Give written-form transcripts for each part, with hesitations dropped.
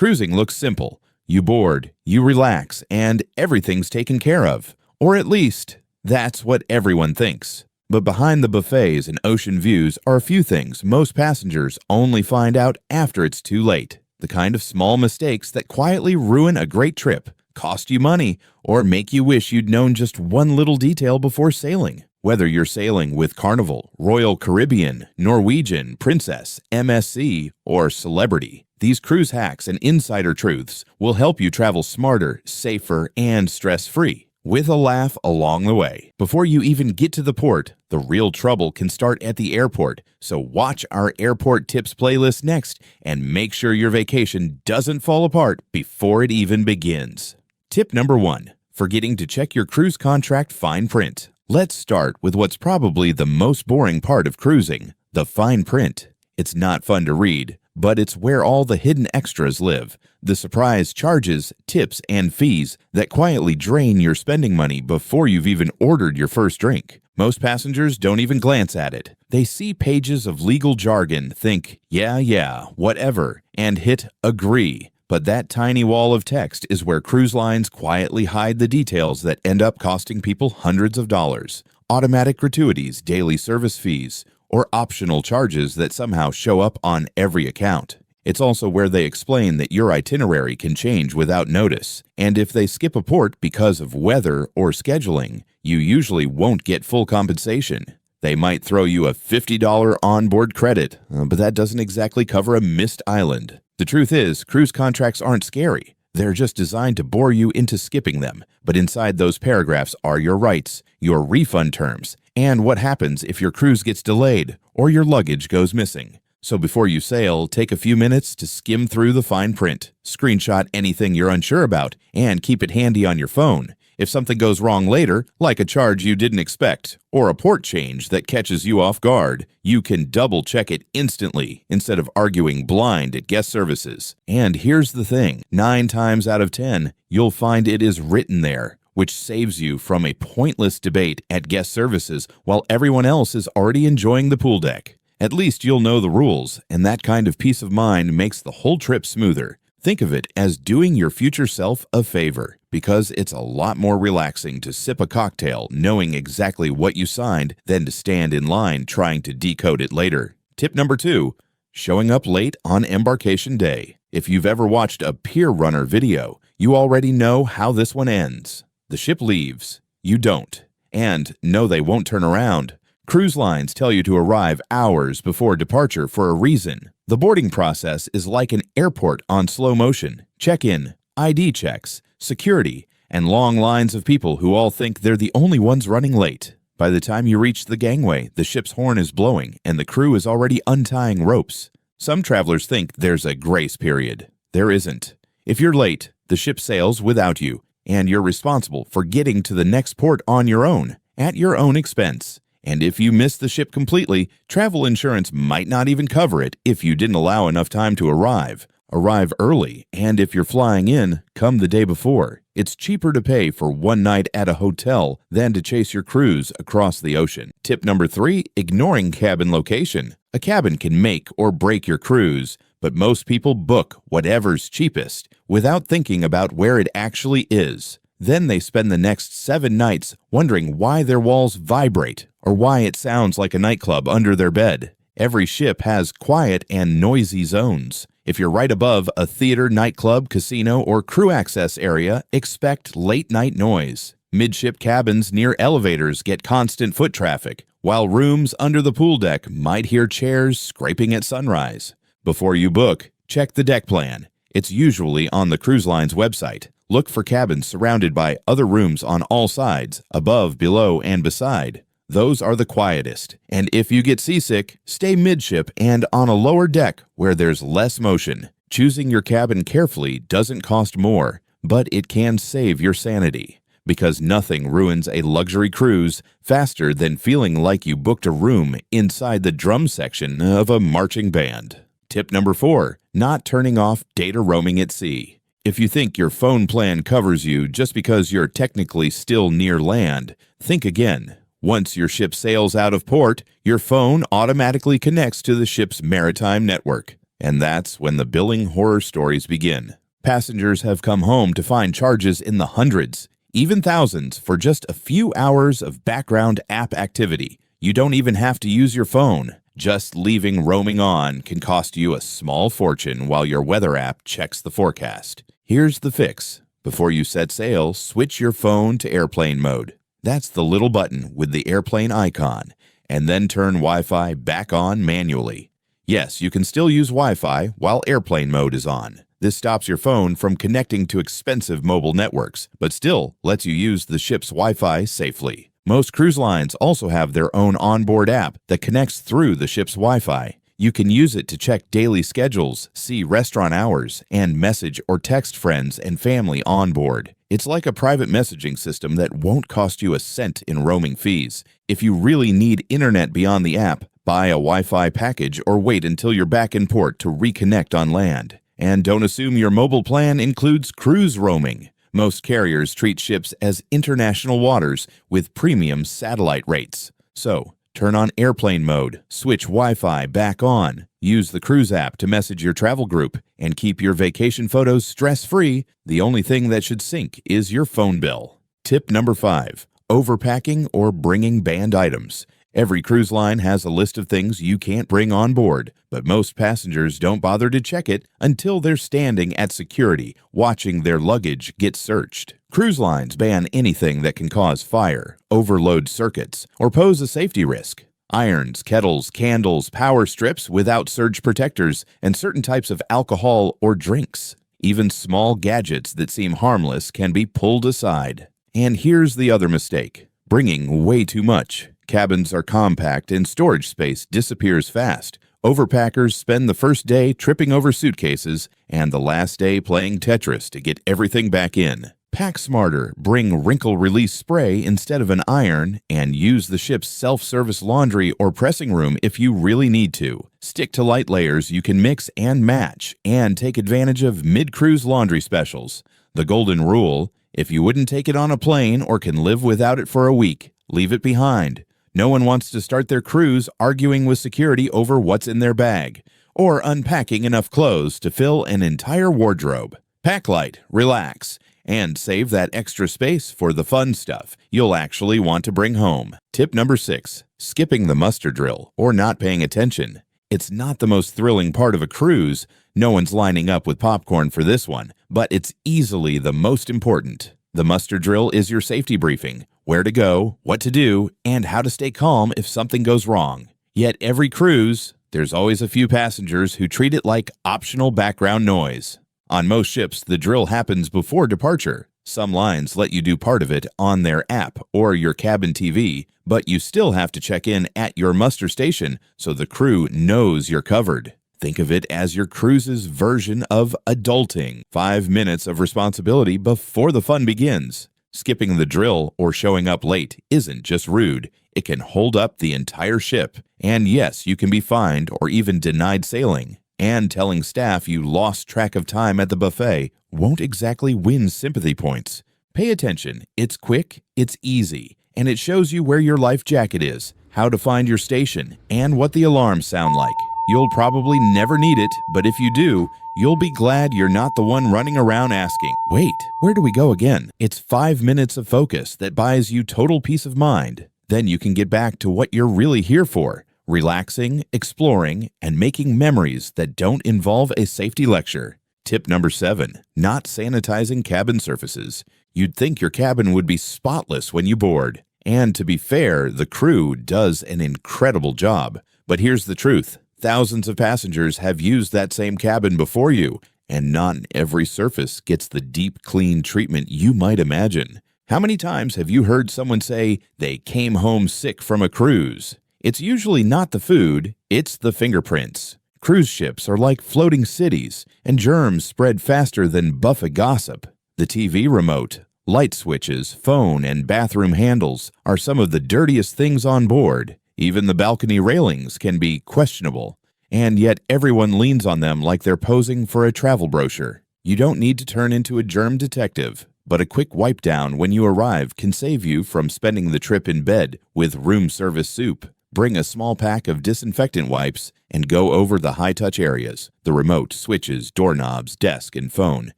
Cruising looks simple. You board, you relax, and everything's taken care of. Or at least, that's what everyone thinks. But behind the buffets and ocean views are a few things most passengers only find out after it's too late. The kind of small mistakes that quietly ruin a great trip, cost you money, or make you wish you'd known just one little detail before sailing. Whether you're sailing with Carnival, Royal Caribbean, Norwegian, Princess, MSC, or Celebrity, these cruise hacks and insider truths will help you travel smarter, safer, and stress-free, with a laugh along the way. Before you even get to the port, the real trouble can start at the airport, so watch our airport tips playlist next and make sure your vacation doesn't fall apart before it even begins. Tip number 1. Forgetting to check your cruise contract fine print. Let's start with what's probably the most boring part of cruising, the fine print. It's not fun to read, but it's where all the hidden extras live, the surprise charges, tips, and fees that quietly drain your spending money before you've even ordered your first drink. Most passengers don't even glance at it. They see pages of legal jargon, think, yeah, whatever, and hit agree. But that tiny wall of text is where cruise lines quietly hide the details that end up costing people hundreds of dollars. Automatic gratuities, daily service fees, or optional charges that somehow show up on every account. It's also where they explain that your itinerary can change without notice, and if they skip a port because of weather or scheduling, you usually won't get full compensation. They might throw you a $50 onboard credit, but that doesn't exactly cover a missed island. The truth is, cruise contracts aren't scary. They're just designed to bore you into skipping them. But inside those paragraphs are your rights, your refund terms, and what happens if your cruise gets delayed or your luggage goes missing. So before you sail, take a few minutes to skim through the fine print, screenshot anything you're unsure about, and keep it handy on your phone. If something goes wrong later, like a charge you didn't expect, or a port change that catches you off guard, you can double-check it instantly instead of arguing blind at guest services. And here's the thing, 9 times out of 10, you'll find it is written there, which saves you from a pointless debate at guest services while everyone else is already enjoying the pool deck. At least you'll know the rules, and that kind of peace of mind makes the whole trip smoother. Think of it as doing your future self a favor, because it's a lot more relaxing to sip a cocktail knowing exactly what you signed than to stand in line trying to decode it later. Tip number 2, showing up late on embarkation day. If you've ever watched a pier runner video, you already know how this one ends. The ship leaves, you don't, and no, they won't turn around. Cruise lines tell you to arrive hours before departure for a reason. The boarding process is like an airport on slow motion. Check-in, ID checks, security, and long lines of people who all think they're the only ones running late. By the time you reach the gangway, the ship's horn is blowing and the crew is already untying ropes. Some travelers think there's a grace period. There isn't. If you're late, the ship sails without you, and you're responsible for getting to the next port on your own, at your own expense. And if you miss the ship completely, travel insurance might not even cover it if you didn't allow enough time to arrive. Arrive early, and if you're flying in, come the day before. It's cheaper to pay for one night at a hotel than to chase your cruise across the ocean. Tip number 3, ignoring cabin location. A cabin can make or break your cruise, but most people book whatever's cheapest without thinking about where it actually is. Then they spend the next 7 nights wondering why their walls vibrate or why it sounds like a nightclub under their bed. Every ship has quiet and noisy zones. If you're right above a theater, nightclub, casino, or crew access area, expect late-night noise. Midship cabins near elevators get constant foot traffic, while rooms under the pool deck might hear chairs scraping at sunrise. Before you book, check the deck plan. It's usually on the cruise line's website. Look for cabins surrounded by other rooms on all sides, above, below, and beside. Those are the quietest. And if you get seasick, stay midship and on a lower deck where there's less motion. Choosing your cabin carefully doesn't cost more, but it can save your sanity. Because nothing ruins a luxury cruise faster than feeling like you booked a room inside the drum section of a marching band. Tip number 4, not turning off data roaming at sea. If you think your phone plan covers you just because you're technically still near land, think again. Once your ship sails out of port, your phone automatically connects to the ship's maritime network. And that's when the billing horror stories begin. Passengers have come home to find charges in the hundreds, even thousands, for just a few hours of background app activity. You don't even have to use your phone. Just leaving roaming on can cost you a small fortune while your weather app checks the forecast. Here's the fix. Before you set sail, switch your phone to airplane mode. That's the little button with the airplane icon, and then turn Wi-Fi back on manually. Yes, you can still use Wi-Fi while airplane mode is on. This stops your phone from connecting to expensive mobile networks, but still lets you use the ship's Wi-Fi safely. Most cruise lines also have their own onboard app that connects through the ship's Wi-Fi. You can use it to check daily schedules, see restaurant hours, and message or text friends and family on board. It's like a private messaging system that won't cost you a cent in roaming fees. If you really need internet beyond the app, buy a Wi-Fi package or wait until you're back in port to reconnect on land. And don't assume your mobile plan includes cruise roaming. Most carriers treat ships as international waters with premium satellite rates. So, turn on airplane mode, switch Wi-Fi back on, use the cruise app to message your travel group, and keep your vacation photos stress-free. The only thing that should sink is your phone bill. Tip number 5. Overpacking or bringing banned items. Every cruise line has a list of things you can't bring on board, but most passengers don't bother to check it until they're standing at security, watching their luggage get searched. Cruise lines ban anything that can cause fire, overload circuits, or pose a safety risk. Irons, kettles, candles, power strips without surge protectors, and certain types of alcohol or drinks. Even small gadgets that seem harmless can be pulled aside. And here's the other mistake: bringing way too much. Cabins are compact and storage space disappears fast. Overpackers spend the first day tripping over suitcases and the last day playing Tetris to get everything back in. Pack smarter, bring wrinkle release spray instead of an iron, and use the ship's self-service laundry or pressing room if you really need to. Stick to light layers you can mix and match, and take advantage of mid-cruise laundry specials. The golden rule: if you wouldn't take it on a plane or can live without it for a week, leave it behind. No one wants to start their cruise arguing with security over what's in their bag, or unpacking enough clothes to fill an entire wardrobe. Pack light, relax, and save that extra space for the fun stuff you'll actually want to bring home. Tip number 6. Skipping the muster drill or not paying attention. It's not the most thrilling part of a cruise. No one's lining up with popcorn for this one, but it's easily the most important. The muster drill is your safety briefing: where to go, what to do, and how to stay calm if something goes wrong. Yet every cruise, there's always a few passengers who treat it like optional background noise. On most ships, the drill happens before departure. Some lines let you do part of it on their app or your cabin TV, but you still have to check in at your muster station so the crew knows you're covered. Think of it as your cruise's version of adulting. 5 minutes of responsibility before the fun begins. Skipping the drill or showing up late isn't just rude. It can hold up the entire ship. And yes, you can be fined or even denied sailing. And telling staff you lost track of time at the buffet won't exactly win sympathy points. Pay attention. It's quick, it's easy, and it shows you where your life jacket is, how to find your station, and what the alarms sound like. You'll probably never need it, but if you do, you'll be glad you're not the one running around asking, "Wait, where do we go again?" It's 5 minutes of focus that buys you total peace of mind. Then you can get back to what you're really here for: relaxing, exploring, and making memories that don't involve a safety lecture. Tip number 7. Not sanitizing cabin surfaces. You'd think your cabin would be spotless when you board. And to be fair, the crew does an incredible job. But here's the truth. Thousands of passengers have used that same cabin before you, and not every surface gets the deep clean treatment you might imagine. How many times have you heard someone say they came home sick from a cruise? It's usually not the food, it's the fingerprints. Cruise ships are like floating cities, and germs spread faster than buffet gossip. The TV remote, light switches, phone, and bathroom handles are some of the dirtiest things on board. Even the balcony railings can be questionable, and yet everyone leans on them like they're posing for a travel brochure. You don't need to turn into a germ detective, but a quick wipe down when you arrive can save you from spending the trip in bed with room service soup. Bring a small pack of disinfectant wipes and go over the high-touch areas, the remote, switches, doorknobs, desk, and phone.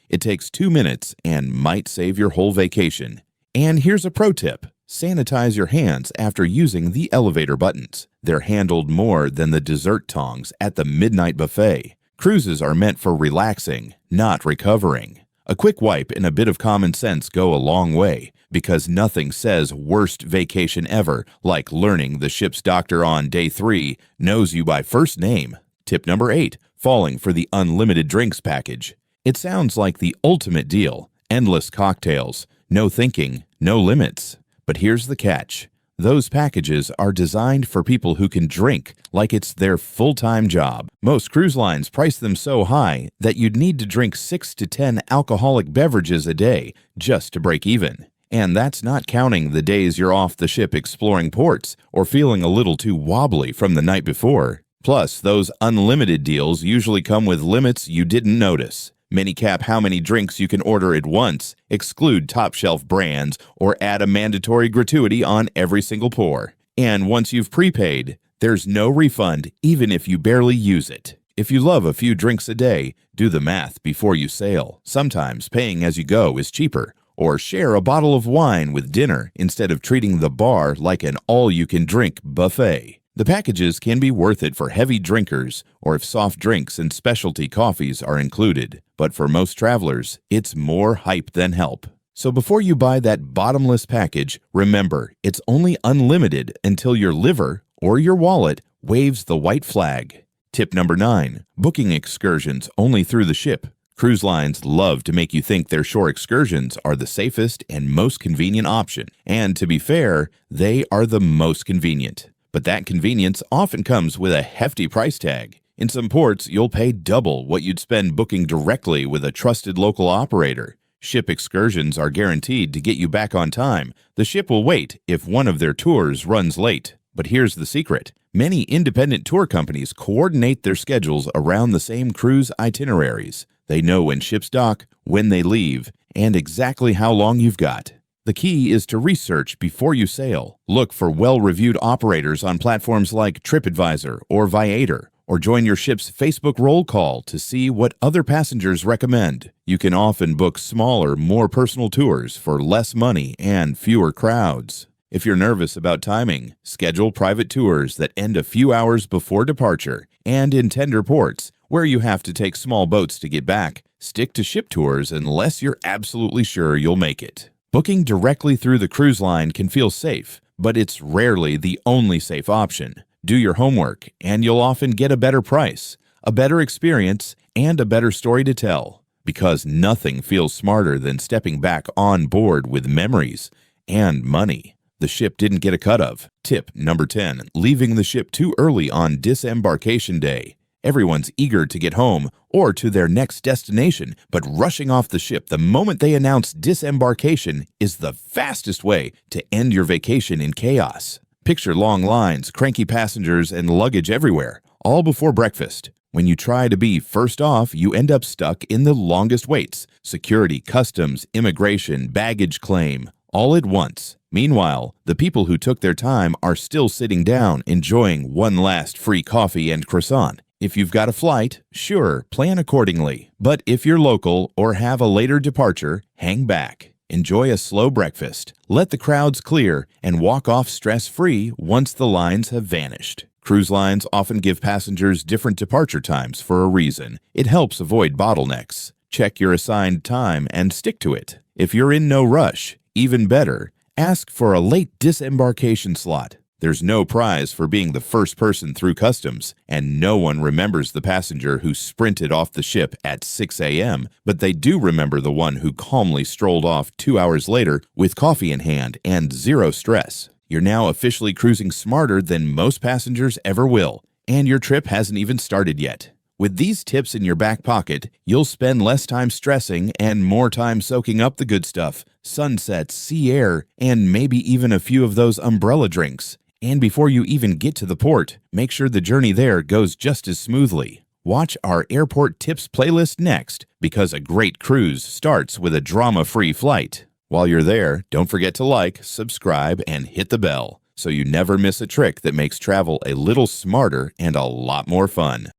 It takes 2 minutes and might save your whole vacation. And here's a pro tip. Sanitize your hands after using the elevator buttons. They're handled more than the dessert tongs at the midnight buffet. Cruises are meant for relaxing, not recovering. A quick wipe and a bit of common sense go a long way, because nothing says worst vacation ever like learning the ship's doctor on day 3 knows you by first name. Tip number 8, falling for the unlimited drinks package. It sounds like the ultimate deal. Endless cocktails, no thinking, no limits. But here's the catch. Those packages are designed for people who can drink like it's their full-time job. Most cruise lines price them so high that you'd need to drink 6 to 10 alcoholic beverages a day just to break even. And that's not counting the days you're off the ship exploring ports or feeling a little too wobbly from the night before. Plus, those unlimited deals usually come with limits you didn't notice. Many cap how many drinks you can order at once, exclude top-shelf brands, or add a mandatory gratuity on every single pour. And once you've prepaid, there's no refund even if you barely use it. If you love a few drinks a day, do the math before you sail. Sometimes paying as you go is cheaper. Or share a bottle of wine with dinner instead of treating the bar like an all-you-can-drink buffet. The packages can be worth it for heavy drinkers or if soft drinks and specialty coffees are included. But for most travelers, it's more hype than help. So before you buy that bottomless package, remember, it's only unlimited until your liver or your wallet waves the white flag. Tip number 9, booking excursions only through the ship. Cruise lines love to make you think their shore excursions are the safest and most convenient option. And to be fair, they are the most convenient. But that convenience often comes with a hefty price tag. In some ports, you'll pay double what you'd spend booking directly with a trusted local operator. Ship excursions are guaranteed to get you back on time. The ship will wait if one of their tours runs late. But here's the secret. Many independent tour companies coordinate their schedules around the same cruise itineraries. They know when ships dock, when they leave, and exactly how long you've got. The key is to research before you sail. Look for well-reviewed operators on platforms like TripAdvisor or Viator, or join your ship's Facebook roll call to see what other passengers recommend. You can often book smaller, more personal tours for less money and fewer crowds. If you're nervous about timing, schedule private tours that end a few hours before departure and in tender ports where you have to take small boats to get back. Stick to ship tours unless you're absolutely sure you'll make it. Booking directly through the cruise line can feel safe, but it's rarely the only safe option. Do your homework, and you'll often get a better price, a better experience, and a better story to tell. Because nothing feels smarter than stepping back on board with memories and money the ship didn't get a cut of. Tip number 10, leaving the ship too early on disembarkation day. Everyone's eager to get home or to their next destination, but rushing off the ship the moment they announce disembarkation is the fastest way to end your vacation in chaos. Picture long lines, cranky passengers, and luggage everywhere, all before breakfast. When you try to be first off, you end up stuck in the longest waits. Security, customs, immigration, baggage claim, all at once. Meanwhile, the people who took their time are still sitting down, enjoying one last free coffee and croissant. If you've got a flight, sure, plan accordingly. But if you're local or have a later departure, hang back. Enjoy a slow breakfast. Let the crowds clear and walk off stress-free once the lines have vanished. Cruise lines often give passengers different departure times for a reason. It helps avoid bottlenecks. Check your assigned time and stick to it. If you're in no rush, even better, ask for a late disembarkation slot. There's no prize for being the first person through customs, and no one remembers the passenger who sprinted off the ship at 6 a.m., but they do remember the one who calmly strolled off 2 hours later with coffee in hand and zero stress. You're now officially cruising smarter than most passengers ever will, and your trip hasn't even started yet. With these tips in your back pocket, you'll spend less time stressing and more time soaking up the good stuff, sunsets, sea air, and maybe even a few of those umbrella drinks. And before you even get to the port, make sure the journey there goes just as smoothly. Watch our airport tips playlist next, because a great cruise starts with a drama-free flight. While you're there, don't forget to like, subscribe, and hit the bell so you never miss a trick that makes travel a little smarter and a lot more fun.